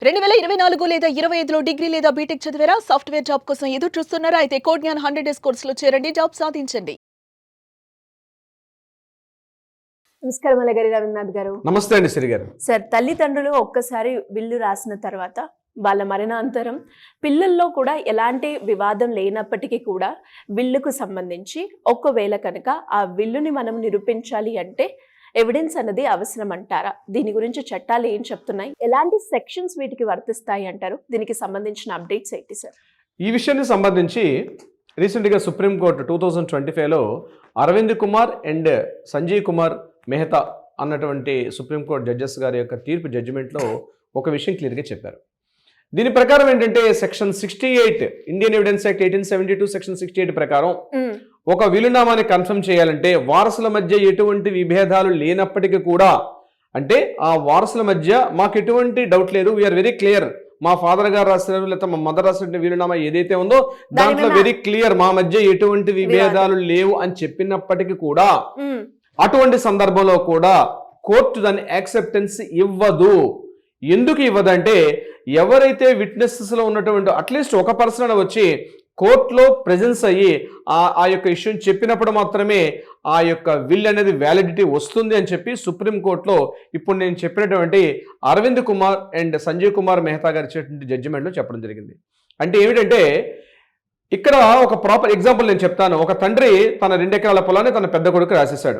2024 లేదా 25లో డిగ్రీ లేదా బీటెక్ చదివారా? సాఫ్ట్‌వేర్ జాబ్ కోసం ఎదురు చూస్తున్నారా? అయితే కోడ్ జ్ఞాన్ 100 డేస్ కోర్సులో చేరండి, జాబ్ సాధించండి. నమస్కారం అలగారి రవీంద్రనాథ్ గారు. నమస్తే అండి శ్రీ గారు. సార్, తల్లిదండ్రులు ఒక్కసారి విల్లు రాసిన తర్వాత వాళ్ళ మరణాంతరం పిల్లల్లో కూడా ఎలాంటి వివాదం లేనప్పటికీ కూడా విల్లుకు సంబంధించి ఒకవేళ కనుక ఆ విల్లుని మనం నిరూపించాలి అంటే ఎవిడెన్స్ అన్నది అవసరం అంటారా? దీని గురించి చట్టాలు ఏం చెప్తున్నాయి, ఎలాంటి సెక్షన్స్ వీటికి వర్తిస్తాయి అంటారు? దీనికి సంబంధించిన అప్డేట్స్ ఏంటి సార్? ఈ విషయానికి సంబంధించి రీసెంట్గా సుప్రీంకోర్టు 2025లో అరవింద్ కుమార్ అండ్ సంజయ్ కుమార్ మెహతా అన్నటువంటి సుప్రీంకోర్టు జడ్జెస్ గారి యొక్క తీర్పు జడ్జిమెంట్లో ఒక విషయం క్లియర్గా చెప్పారు. దీని ప్రకారం ఏంటంటే section 68 Indian evidence act 1872 section 68 ప్రకారం ఒక వీలునామాని కన్ఫర్మ్ చేయాలంటే వారసుల మధ్య ఎటువంటి విభేదాలు లేనప్పటికీ కూడా, అంటే ఆ వారసుల మధ్య మాకు ఎటువంటి డౌట్ లేదు, వీఆర్ వెరీ క్లియర్, మా ఫాదర్ గారు రాసినారు లేదా మా మదర్ రాసిన వీలునామా ఏదైతే ఉందో దాంట్లో వెరీ క్లియర్, మా మధ్య ఎటువంటి విభేదాలు లేవు అని చెప్పినప్పటికీ కూడా అటువంటి సందర్భంలో కూడా కోర్టు దాన్ని యాక్సెప్టెన్స్ ఇవ్వదు. ఎందుకు ఇవ్వదంటే ఎవరైతే విట్నెసెస్లో ఉన్నటువంటి అట్లీస్ట్ ఒక పర్సన్ వచ్చి కోర్టులో ప్రెజెన్స్ అయ్యి ఆ యొక్క ఇష్యూని చెప్పినప్పుడు మాత్రమే ఆ యొక్క విల్ అనేది వ్యాలిడిటీ వస్తుంది అని చెప్పి సుప్రీంకోర్టులో ఇప్పుడు నేను చెప్పినటువంటి అరవింద్ కుమార్ అండ్ సంజయ్ కుమార్ మెహతా గారు ఇచ్చేటువంటి జడ్జిమెంట్లో చెప్పడం జరిగింది. అంటే ఏమిటంటే ఇక్కడ ఒక ప్రాపర్ ఎగ్జాంపుల్ నేను చెప్తాను. ఒక తండ్రి తన 2 ఎకరాల పొలాన్ని తన పెద్ద కొడుకు రాసేసాడు.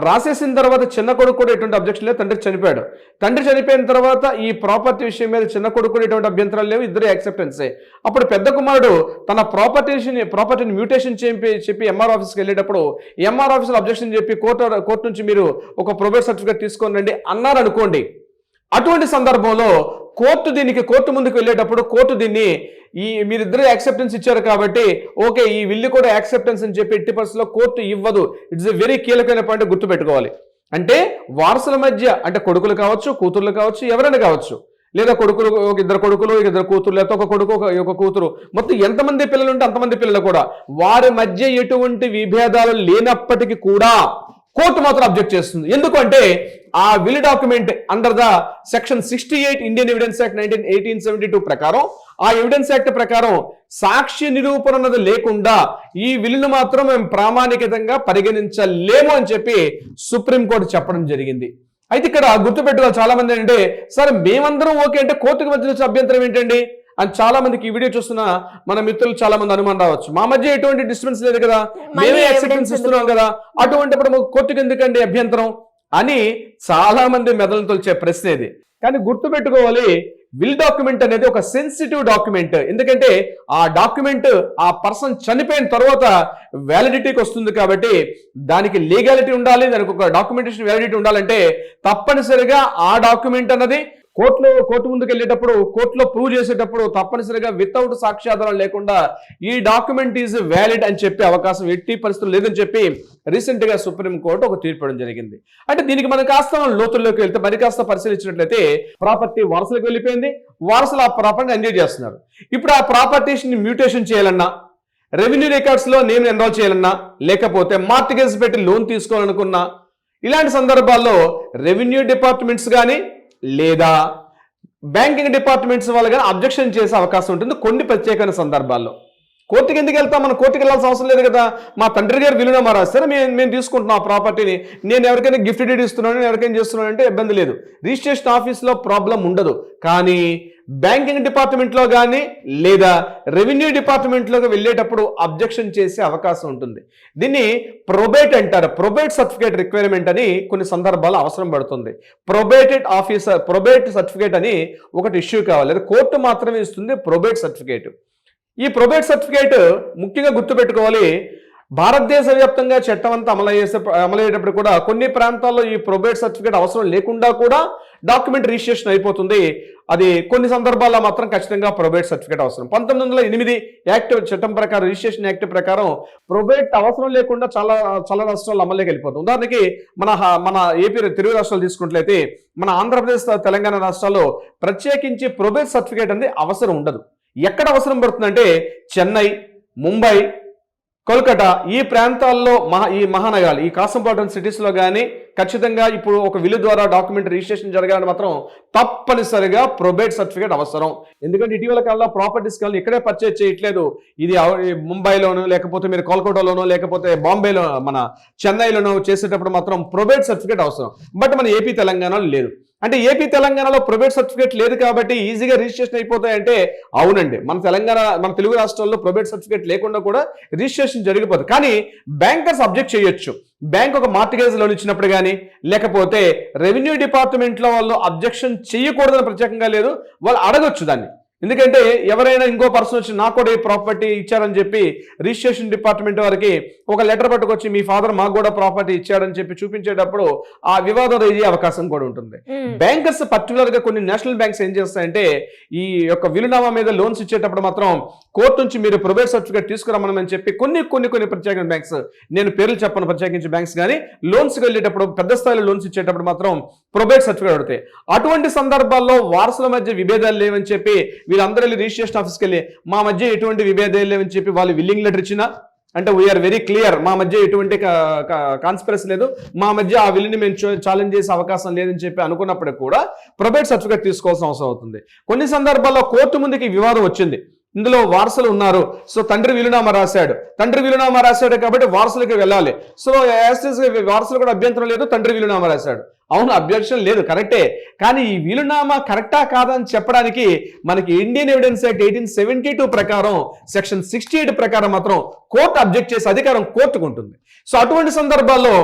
రాసేసిన తర్వాత చిన్న కొడుకు కూడా ఎటువంటి అబ్జెక్షన్ లేదు, తండ్రికి చనిపోయాడు. తండ్రి చనిపోయిన తర్వాత ఈ ప్రాపర్టీ విషయం మీద చిన్న కొడుకు కూడా ఎటువంటి అభ్యంతరాలు లేవు, ఇద్దరు యాక్సెప్టెన్సే. అప్పుడు పెద్ద కుమారుడు తన ప్రాపర్టీని మ్యూటేషన్ చెప్పి ఎంఆర్ ఆఫీస్కి వెళ్ళేటప్పుడు ఎంఆర్ ఆఫీస్లో అబ్జెక్షన్ చెప్పి కోర్టు నుంచి మీరు ఒక ప్రొబేట్ సర్టిఫికేట్ తీసుకొని రండి అన్నారు అనుకోండి. అటువంటి సందర్భంలో కోర్టు ముందుకు వెళ్ళేటప్పుడు కోర్టు దీన్ని మీరిద్దరు యాక్సెప్టెన్స్ ఇచ్చారు కాబట్టి ఓకే ఈ విల్లు కూడా యాక్సెప్టెన్స్ అని చెప్పి ఎట్టి పరిస్థితుల్లో కోర్టు ఇవ్వదు. ఇట్స్ ఎ వెరీ కీలకమైన పాయింట్ గుర్తుపెట్టుకోవాలి. అంటే వారసుల మధ్య అంటే కొడుకులు కావచ్చు, కూతుర్లు కావచ్చు, ఎవరైనా కావచ్చు, లేదా కొడుకులు ఇద్దరు కొడుకులు, ఇద్దరు కూతురు, లేదా ఒక కొడుకు ఒక కూతురు, మొత్తం ఎంతమంది పిల్లలు ఉంటే అంతమంది పిల్లలు కూడా వారి మధ్య ఎటువంటి విభేదాలు లేనప్పటికీ కూడా కోర్టు మాత్రం అబ్జెక్ట్ చేస్తుంది. ఎందుకంటే ఆ will document under the section 68 Indian evidence act 1872 ప్రకారం, ఆ ఎవిడెన్స్ యాక్ట్ ప్రకారం సాక్ష్య నిరూపణ అన్నది లేకుండా ఈ విల్లును మాత్రం మేము ప్రామాణికంగా పరిగణించలేము అని చెప్పి సుప్రీంకోర్టు చెప్పడం జరిగింది. అయితే ఇక్కడ గుర్తుపెట్టుకోవాలి చాలా మంది అంటే, సరే మేమందరం ఓకే అంటే కోర్టుకు మధ్య నుంచి అభ్యంతరం ఏంటండి అని చాలా మందికి ఈ వీడియో చూస్తున్న మన మిత్రులు చాలా మంది అనుమానం రావచ్చు. మా మధ్య ఎటువంటి డిస్టర్బెన్స్ లేదు కదా, మేమే యాక్సెప్టెన్స్ ఇస్తున్నాం కదా, అటువంటిప్పుడు కోర్టుకు ఎందుకండి అభ్యంతరం అని చాలా మంది మెదలు తొలిచే ప్రశ్న ఇది. కానీ గుర్తుపెట్టుకోవాలి, విల్ డాక్యుమెంట్ అనేది ఒక సెన్సిటివ్ డాక్యుమెంట్. ఎందుకంటే ఆ డాక్యుమెంట్ ఆ పర్సన్ చనిపోయిన తర్వాత వ్యాలిడిటీకి వస్తుంది కాబట్టి దానికి లీగాలిటీ ఉండాలి, దానికి ఒక డాక్యుమెంటేషన్ వ్యాలిడిటీ ఉండాలంటే తప్పనిసరిగా ఆ డాక్యుమెంట్ అన్నది కోర్టు ముందుకు వెళ్ళేటప్పుడు కోర్టులో ప్రూవ్ చేసేటప్పుడు తప్పనిసరిగా వితౌట్ సాక్ష్యాధారం లేకుండా ఈ డాక్యుమెంట్ ఈజ్ వ్యాలిడ్ అని చెప్పే అవకాశం ఎట్టి పరిస్థితులు లేదని చెప్పి రీసెంట్ గా సుప్రీంకోర్టు ఒక తీర్పు ఇవ్వడం జరిగింది. అంటే దీనికి మనం కాస్త లోతుల్లోకి వెళ్తే మరి కాస్త పరిశీలించినట్లయితే ప్రాపర్టీ వారసులకు వెళ్ళిపోయింది, వారసులు ఆ ప్రాపర్టీని ఎంజాయ్ చేస్తున్నారు. ఇప్పుడు ఆ ప్రాపర్టీని మ్యూటేషన్ చేయాలన్నా, రెవెన్యూ రికార్డ్స్ లో నేమ్ ఎన్రోల్ చేయాలన్నా, లేకపోతే మార్టిగేజ్ పెట్టి లోన్ తీసుకోవాలనుకున్నా, ఇలాంటి సందర్భాల్లో రెవెన్యూ డిపార్ట్మెంట్స్ కానీ లేదా బ్యాంకింగ్ డిపార్ట్మెంట్స్ వాళ్ళు కానీ అబ్జెక్షన్ చేసే అవకాశం ఉంటుంది కొన్ని ప్రత్యేకమైన సందర్భాల్లో. కోర్టుకి ఎందుకు వెళ్తాం? మనం కోర్టుకి వెళ్ళాల్సిన అవసరం లేదు కదా. మా తండ్రి గారు వీలునామా రాస్తారు, మేము తీసుకుంటున్నాం ఆ ప్రాపర్టీని, నేను ఎవరికైనా గిఫ్ట్ డీడ్ ఇస్తున్నాను, ఎవరికైనా చేస్తున్నాను అంటే ఇబ్బంది లేదు, రిజిస్ట్రేషన్ ఆఫీస్లో ప్రాబ్లం ఉండదు. కానీ బ్యాంకింగ్ డిపార్ట్మెంట్లో కానీ లేదా రెవెన్యూ డిపార్ట్మెంట్లోకి వెళ్ళేటప్పుడు అబ్జెక్షన్ చేసే అవకాశం ఉంటుంది. దీన్ని ప్రొబేట్ అంటారు. ప్రొబేట్ సర్టిఫికేట్ రిక్వైర్మెంట్ అని కొన్ని సందర్భాల్లో అవసరం పడుతుంది. ప్రొబేట్ సర్టిఫికేట్ అని ఒకటి ఇష్యూ కావాలి, అది కోర్టు మాత్రమే ఇస్తుంది ప్రొబేట్ సర్టిఫికేట్. ఈ ప్రొబేట్ సర్టిఫికేట్ ముఖ్యంగా గుర్తుపెట్టుకోవాలి, భారతదేశ వ్యాప్తంగా చట్టం అంతా అమలయ్యేటప్పుడు కూడా కొన్ని ప్రాంతాల్లో ఈ ప్రొబేట్ సర్టిఫికేట్ అవసరం లేకుండా కూడా డాక్యుమెంట్ రిజిస్ట్రేషన్ అయిపోతుంది. అది కొన్ని సందర్భాల్లో మాత్రం ఖచ్చితంగా ప్రొబేట్ సర్టిఫికేట్ అవసరం. 1908 యాక్ట్ చట్టం ప్రకారం, రిజిస్ట్రేషన్ యాక్ట్ ప్రకారం ప్రొబేట్ అవసరం లేకుండా చాలా రాష్ట్రాలు అమల్లోకి వెళ్ళిపోతుంది. ఉదాహరణకి మన ఏపీ తెలుగు రాష్ట్రాలు తీసుకున్నట్లయితే మన ఆంధ్రప్రదేశ్, తెలంగాణ రాష్ట్రాల్లో ప్రత్యేకించి ప్రొబేట్ సర్టిఫికేట్ అనేది అవసరం ఉండదు. ఎక్కడ అవసరం పడుతుందంటే చెన్నై, ముంబై, కోల్కతా ఈ ప్రాంతాల్లో ఈ మహానగరాలు, ఈ కాస్మోపాలిటన్ సిటీస్లో కానీ ఖచ్చితంగా ఇప్పుడు ఒక విల్లు ద్వారా డాక్యుమెంట్ రిజిస్ట్రేషన్ జరగాలని మాత్రం తప్పనిసరిగా ప్రొబేట్ సర్టిఫికేట్ అవసరం. ఎందుకంటే ఇటీవల కాలంలో ప్రాపర్టీస్ కాలం ఇక్కడే పర్చేజ్ చేయట్లేదు, ఇది ముంబైలోనో లేకపోతే మీరు కోల్కతాలోనో లేకపోతే బాంబేలో మన చెన్నైలోనో చేసేటప్పుడు మాత్రం ప్రొబేట్ సర్టిఫికేట్ అవసరం. బట్ మన ఏపీ తెలంగాణలో లేదు. అంటే ఏపీ తెలంగాణలో ప్రొబేట్ సర్టిఫికేట్ లేదు కాబట్టి ఈజీగా రిజిస్ట్రేషన్ అయిపోతాయంటే అవునండి, మన తెలుగు రాష్ట్రాల్లో ప్రొబేట్ సర్టిఫికేట్ లేకుండా కూడా రిజిస్ట్రేషన్ జరిగిపోతుంది. కానీ బ్యాంకర్స్ అబ్జెక్ట్ చేయొచ్చు. బ్యాంక్ ఒక మార్టిగేజ్ లోన్ ఇచ్చినప్పుడు కానీ లేకపోతే రెవెన్యూ డిపార్ట్మెంట్లో వాళ్ళు అబ్జెక్షన్ చేయకూడదని ప్రత్యేకంగా లేదు, వాళ్ళు అడగొచ్చు దాన్ని. ఎందుకంటే ఎవరైనా ఇంకో పర్సన్ వచ్చి నాకు కూడా ఈ ప్రాపర్టీ ఇచ్చారని చెప్పి రిజిస్ట్రేషన్ డిపార్ట్మెంట్ వారికి ఒక లెటర్ పట్టుకొచ్చి మీ ఫాదర్ మాకు కూడా ప్రాపర్టీ ఇచ్చారని చెప్పి చూపించేటప్పుడు ఆ వివాదం అయ్యే అవకాశం కూడా ఉంటుంది. బ్యాంకర్స్ పర్టికులర్ గా కొన్ని నేషనల్ బ్యాంక్స్ ఏం చేస్తాయంటే ఈ యొక్క విలునామా మీద లోన్స్ ఇచ్చేటప్పుడు మాత్రం కోర్టు నుంచి మీరు ప్రొబేట్ సర్టిఫికేట్ తీసుకురమ్మని చెప్పి కొన్ని ప్రత్యేక బ్యాంక్స్, నేను పేర్లు చెప్పను ప్రత్యేకించి బ్యాంక్స్, కానీ లోన్స్ వెళ్ళేటప్పుడు పెద్ద స్థాయిలో లోన్స్ ఇచ్చేటప్పుడు మాత్రం ప్రొబేట్ సర్టిఫికేట్ అడుగుతాయి. అటువంటి సందర్భాల్లో వారసుల మధ్య విభేదాలు లేవని చెప్పి వీళ్ళందరూ వెళ్ళి రిజిస్ట్రేషన్ ఆఫీస్కి వెళ్ళి మా మధ్య ఎటువంటి విభేదాలు లేవని చెప్పి వాళ్ళు విల్లింగ్ లెటర్ ఇచ్చినా, అంటే వీఆర్ వెరీ క్లియర్, మా మధ్య ఎటువంటి కాన్స్పిరసీ లేదు, మా మధ్య ఆ విల్లుని మేము ఛాలెంజ్ చేసే అవకాశం లేదని చెప్పి అనుకున్నప్పటికీ కూడా ప్రొబేట్ సర్టిఫికేట్ తీసుకోవాల్సిన అవసరం అవుతుంది. కొన్ని సందర్భాల్లో కోర్టు ముందుకి వివాదం వచ్చింది, ఇందులో వారసులు ఉన్నారు, సో తండ్రి వీలునామా రాశాడు కాబట్టి వారసులకి వెళ్ళాలి, సో వారసులు కూడా అభ్యంతరం లేదు, తండ్రి వీలునామా రాశాడు, అవును అబ్జెక్షన్ లేదు కరెక్టే. కానీ ఈ వీలునామా కరెక్టా కాదని చెప్పడానికి మనకి ఇండియన్ ఎవిడెన్స్ యాక్ట్ 1872 ప్రకారం సెక్షన్ 68 ప్రకారం మాత్రం కోర్టు అబ్జెక్ట్ చేసే అధికారం కోర్టుకు ఉంటుంది. సో అటువంటి సందర్భాల్లో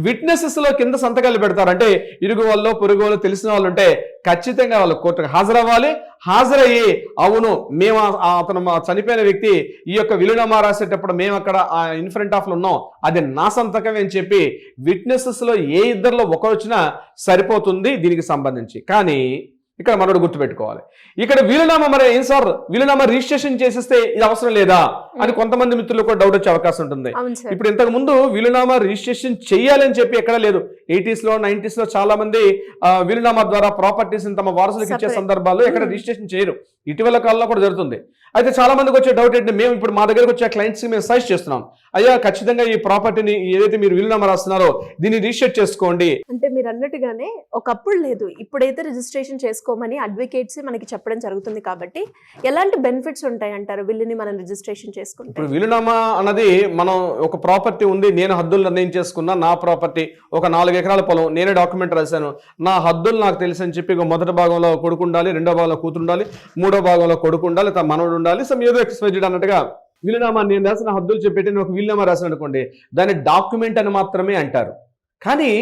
విట్నెసెస్ లో కింద సంతకాలు పెడతారు. అంటే ఇరుగు వాళ్ళు పొరుగు వాళ్ళు తెలిసిన వాళ్ళు ఉంటే ఖచ్చితంగా వాళ్ళు కోర్టుకు హాజరవ్వాలి. హాజరయ్యి అవును మేము అతను చనిపోయిన వ్యక్తి ఈ యొక్క విలునామా రాసేటప్పుడు మేము అక్కడ ఇన్ ఫ్రంట్ ఆఫ్ లో ఉన్నాం, అది నా సంతకమే అని చెప్పి విట్నెసెస్ లో ఏ ఇద్దరిలో ఒకరు వచ్చినా సరిపోతుంది దీనికి సంబంధించి. కానీ ఇక్కడ మనోడు గుర్తుపెట్టుకోవాలి, ఇక్కడ వీలునామా మరి ఏం సార్ వీలునామా రిజిస్ట్రేషన్ చేసేస్తే ఇది అవసరం లేదా అని కొంతమంది మిత్రులు కూడా డౌట్ వచ్చే అవకాశం ఉంటుంది. ఇప్పుడు ఇంతకు ముందు వీలునామా రిజిస్ట్రేషన్ చేయాలని చెప్పి ఎక్కడ లేదు. 80s లో 90s లో చాలా మంది వీలునామా ద్వారా ప్రాపర్టీస్ తమ వారసులకు ఇచ్చే సందర్భాల్లో ఎక్కడ రిజిస్ట్రేషన్ చేయరు. ఇటీవల కాలంలో కూడా జరుగుతుంది. అయితే చాలా మందికి వచ్చే డౌట్ ఏంటంటే మేము ఇప్పుడు మా దగ్గరకు వచ్చే క్లయింట్స్ మేము సజెస్ట్ చేస్తున్నాం, అయ్యా ఖచ్చితంగా ఈ ప్రాపర్టీని ఏదైతే మీరు వీలునామా రాస్తున్నారో దీన్ని రిజిస్టర్ చేసుకోండి. అంటే మీరు అన్నట్టుగానే ఒకప్పుడు లేదు, ఇప్పుడైతే రిజిస్ట్రేషన్ చేసుకోమని అడ్వకేట్స్ మనకి చెప్పడం జరుగుతుంది. కాబట్టి ఎలాంటి బెనిఫిట్స్ ఉంటాయి అంటారు విల్లుని మనం రిజిస్ట్రేషన్ చేసుకుంటే? ఇప్పుడు వీలునామా అన్నది మనం ఒక ప్రాపర్టీ ఉంది, నేను హద్దులు నిర్ణయం చేసుకున్నా, నా ప్రాపర్టీ ఒక 4 ఎకరాల పొలం, నేనే డాక్యుమెంట్ రాశాను, నా హద్దులు నాకు తెలుసు అని చెప్పి మొదటి భాగంలో కొడుకు ఉండాలి, రెండో భాగంలో కూతురు ఉండాలి, మూడో భాగంలో కొడుకు ఉండాలి, తన మనవడు ఉండాలి, సమ్ ఏదో ఎక్స్పెక్టెడ్ అన్నట్టుగా వీలునామా నేను రాసిన హద్దులు చెప్పేటి నేను ఒక వీలునామా రాసిన అనుకోండి, దాన్ని డాక్యుమెంట్ అని మాత్రమే అంటారు. కానీ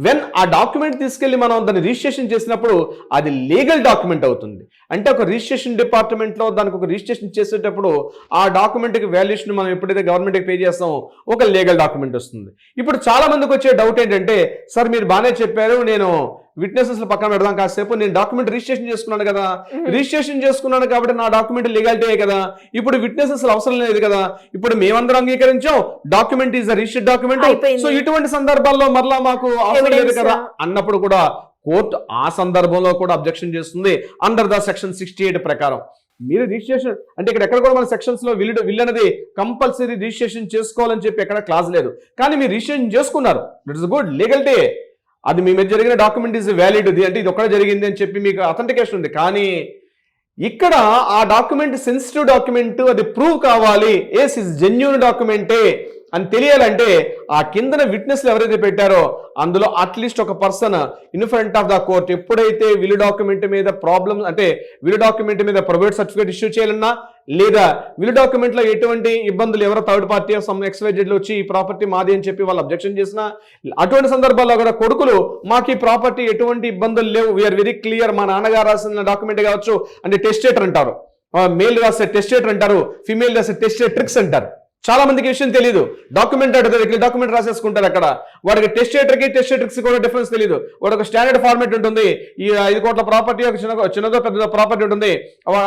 వెన్ ఆ డాక్యుమెంట్ తీసుకెళ్లి మనం దాన్ని రిజిస్ట్రేషన్ చేసినప్పుడు అది లీగల్ డాక్యుమెంట్ అవుతుంది. అంటే ఒక రిజిస్ట్రేషన్ డిపార్ట్మెంట్లో దానికి ఒక రిజిస్ట్రేషన్ చేసేటప్పుడు ఆ డాక్యుమెంట్కి వాల్యుయేషన్ మనం ఎప్పుడైతే గవర్నమెంట్కి పే చేస్తామో ఒక లీగల్ డాక్యుమెంట్ వస్తుంది. ఇప్పుడు చాలా మందికి వచ్చే డౌట్ ఏంటంటే, సార్ మీరు బాగానే చెప్పారు, నేను విట్నెసెస్ పక్కన పెడదాం కాసేపు, నేను డాక్యుమెంట్ రిజిస్ట్రేషన్ చేసుకున్నాను కదా, రిజిస్ట్రేషన్ చేసుకున్నాను కాబట్టి నా డాక్యుమెంట్ లీగాలిటీ కదా, ఇప్పుడు విట్నెసెస్ అవసరం లేదు కదా, ఇప్పుడు మేమందరం అంగీకరించాం, document is registered document, so ఇటువంటి సందర్భాల్లో మరలా మాకు అవసరం లేదు కదా అన్నప్పుడు కూడా కోర్టు ఆ సందర్భంలో కూడా అబ్జెక్షన్ చేస్తుంది అండర్ ద సెక్షన్ 68 ప్రకారం. మీరు రిజిస్ట్రేషన్ అంటే ఇక్కడ ఎక్కడ కూడా మన సెక్షన్స్ లో విల్ అనేది కంపల్సరీ రిజిస్ట్రేషన్ చేసుకోవాలని చెప్పి ఎక్కడ క్లాజ్ లేదు. కానీ మీరు రిజిస్ట్రేషన్ చేసుకున్నారు, ఇట్ ఇస్ గుడ్, లీగల్టీ, అది మీ మీద జరిగిన డాక్యుమెంట్ ఈజ్ వ్యాలిడ్, అంటే ఇది ఒక్కడే జరిగింది అని చెప్పి మీకు అథెంటికేషన్ ఉంది. కానీ ఇక్కడ ఆ డాక్యుమెంట్ సెన్సిటివ్ డాక్యుమెంట్, అది ప్రూవ్ కావాలి, ఎస్ ఇస్ జెన్యూన్ డాక్యుమెంటే అని తెలియాలంటే ఆ కిందన విట్నెస్లు ఎవరైతే పెట్టారో అందులో అట్లీస్ట్ ఒక person in front of the court ఎప్పుడైతే విల్ డాక్యుమెంట్ మీద ప్రాబ్లమ్, అంటే విల్ డాక్యుమెంట్ మీద ప్రొబేట్ సర్టిఫికేట్ ఇష్యూ చేయాలన్నా, లేదా విల్ డాక్యుమెంట్ లో ఎటువంటి ఇబ్బందులు ఎవరో థర్డ్ పార్టీ సమ్ XYZ వచ్చి ఈ ప్రాపర్టీ మాది అని చెప్పి వాళ్ళు అబ్జెక్షన్ చేసినా, అటువంటి సందర్భాల్లో కూడా కొడుకులు మాకు ఈ ప్రాపర్టీ ఎటువంటి ఇబ్బందులు లేవు, వీఆర్ వెరీ క్లియర్, మా నాన్నగారు రాసిన డాక్యుమెంట్ కావచ్చు, అంటే టెస్టేటర్ అంటారు, మేల్ రాసే టెస్టేటర్ అంటారు, ఫిమేల్ రాసే టెస్టేట్రిక్స్ అంటారు. చాలా మందికి విషయం తెలియదు, డాక్యుమెంట్ అడుగుతుంది, డాక్యుమెంట్ రాసేసుకుంటారు. అక్కడ వాడికి టెస్టేటర్కి కూడా డిఫరెన్స్ తెలియదు. వాడు ఒక స్టాండర్డ్ ఫార్మేట్ ఉంటుంది, ఈ 5 కోట్ల ప్రాపర్టీ ఒక చిన్నదో పెద్దదో ప్రాపర్టీ ఉంటుంది,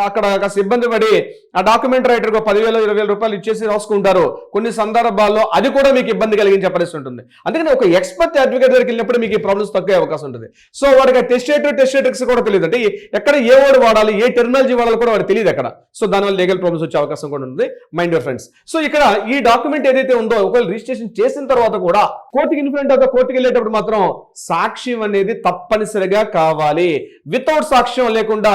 అక్కడ కాస్త ఇబ్బంది పడి ఆ డాక్యుమెంట్ రైటర్కి 10,000-20,000 రూపాయలు ఇచ్చేసి రాసుకుంటారు. కొన్ని సందర్భాల్లో అది కూడా మీకు ఇబ్బంది కలిగించే పరిస్థితి ఉంటుంది. అందుకని ఒక ఎక్స్పర్ట్ అడ్వకేట్ దగ్గరికి వెళ్ళినప్పుడు మీకు ఈ ప్రాబ్లమ్స్ తక్కువ అవకాశం ఉంటుంది. సో వాడికి టెస్టేటర్స్ కూడా తెలియదు, అంటే ఎక్కడ ఏ వర్డ్ వాడాలి, ఏ టెర్మినాలజీ వాడాలి కూడా వాడికి తెలియదు అక్కడ. సో దానివల్ల లీగల్ ప్రాబ్లమ్స్ వచ్చే అవకాశం కూడా ఉంటుంది, మైండ్ యువర్ ఫ్రెండ్స్. సో ఇక్కడ ఈ డాక్యుమెంట్ ఏదైతే ఉందో ఒకవేళ రిజిస్ట్రేషన్ చేసిన తర్వాత కూడా కోర్టుకి ఇన్ఫ్లుయెంట్ అవుతా కోర్టుకి వెళ్ళేటప్పుడు మాత్రం సాక్ష్యం అనేది తప్పనిసరిగా కావాలి. వితౌట్ సాక్ష్యం లేకుండా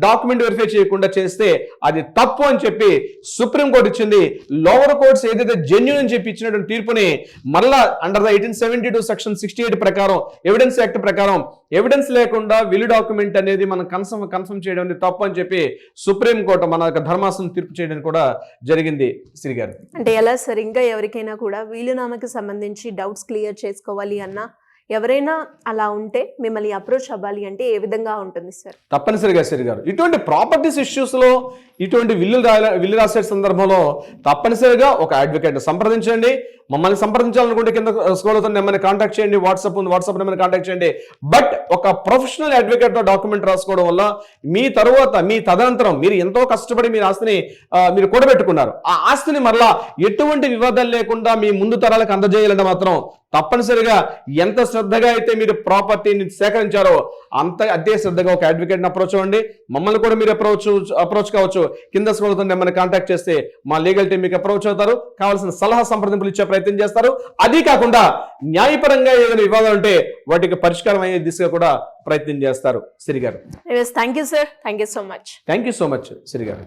డాక్యుమెంట్ వెరిఫై చేయకుండా చేస్తే అది తప్పు అని చెప్పి సుప్రీంకోర్టు ఇచ్చింది. లోవర్ కోర్ట్స్ ఏదైతే జెన్యూన్ అని చెప్పి ఇచ్చినటువంటి తీర్పుని మరలా అండర్ ద 1872 సెక్షన్ 68 ప్రకారం ఎవిడెన్స్ యాక్ట్ ప్రకారం ఎవిడెన్స్ లేకుండా విల్ డాక్యుమెంట్ అనేది మనం కన్ఫర్మ్ చేయడం అనేది తప్పు అని చెప్పి సుప్రీంకోర్టు మన యొక్క ధర్మాసనం తీర్పు చేయడం కూడా జరిగింది. శ్రీ గారు, అంటే ఎలా సార్, ఇంకా ఎవరికైనా కూడా వీలునామాకి సంబంధించి డౌట్స్ క్లియర్ చేసుకోవాలి అన్నా, ఎవరైనా అలా ఉంటే మిమ్మల్ని అప్రోచ్ అవ్వాలి అంటే ఏ విధంగా ఉంటుంది సార్? తప్పనిసరిగా శ్రీ గారు, ఇటువంటి ప్రాపర్టీస్ ఇష్యూస్ లో ఇటువంటి విల్లు రాసే సందర్భంలో తప్పనిసరిగా ఒక అడ్వకేట్ సంప్రదించండి. మమ్మల్ని సంప్రదించాలనుకుంటే కింద స్క్రోల్ అవుతున్న నెంబర్ని కాంటాక్ట్ చేయండి. వాట్సాప్ ఉంది, వాట్సాప్ నెంబర్ని కాంటాక్ట్ చేయండి. బట్ ఒక ప్రొఫెషనల్ అడ్వకేట్ తో డాక్యుమెంట్ రాసుకోవడం వల్ల మీ తరువాత మీ తదనంతరం మీరు ఎంతో కష్టపడి మీ ఆస్తిని మీరు కూడబెట్టుకున్నారు. ఆ ఆస్తిని మరలా ఎటువంటి వివాదాలు లేకుండా మీ ముందు తరాలకు అందజేయాలంటే మాత్రం తప్పనిసరిగా ఎంత శ్రద్ధగా అయితే మీరు ప్రాపర్టీని సేకరించారో అదే శ్రద్ధగా ఒక అడ్వకేట్ని అప్రోచ్ అవ్వండి. మమ్మల్ని కూడా మీరు అప్రోచ్ కావచ్చు. కింద స్క్రోల్ అవుతున్న నెంబర్ని కాంటాక్ట్ చేస్తే మా లీగల్ టీం మీకు అప్రోచ్ అవుతారు. కావాల్సిన సలహా సంప్రదింపులు ఇచ్చే ప్రయత్నం చేస్తారు. అది కాకుండా న్యాయపరంగా ఏదైనా వివాదాలు ఉంటే వాటికి పరిష్కారం అయ్యే దిశగా కూడా ప్రయత్నం చేస్తారు. శ్రీ గారు, thank you sir, thank you so much. Thank you so much Shri గారు.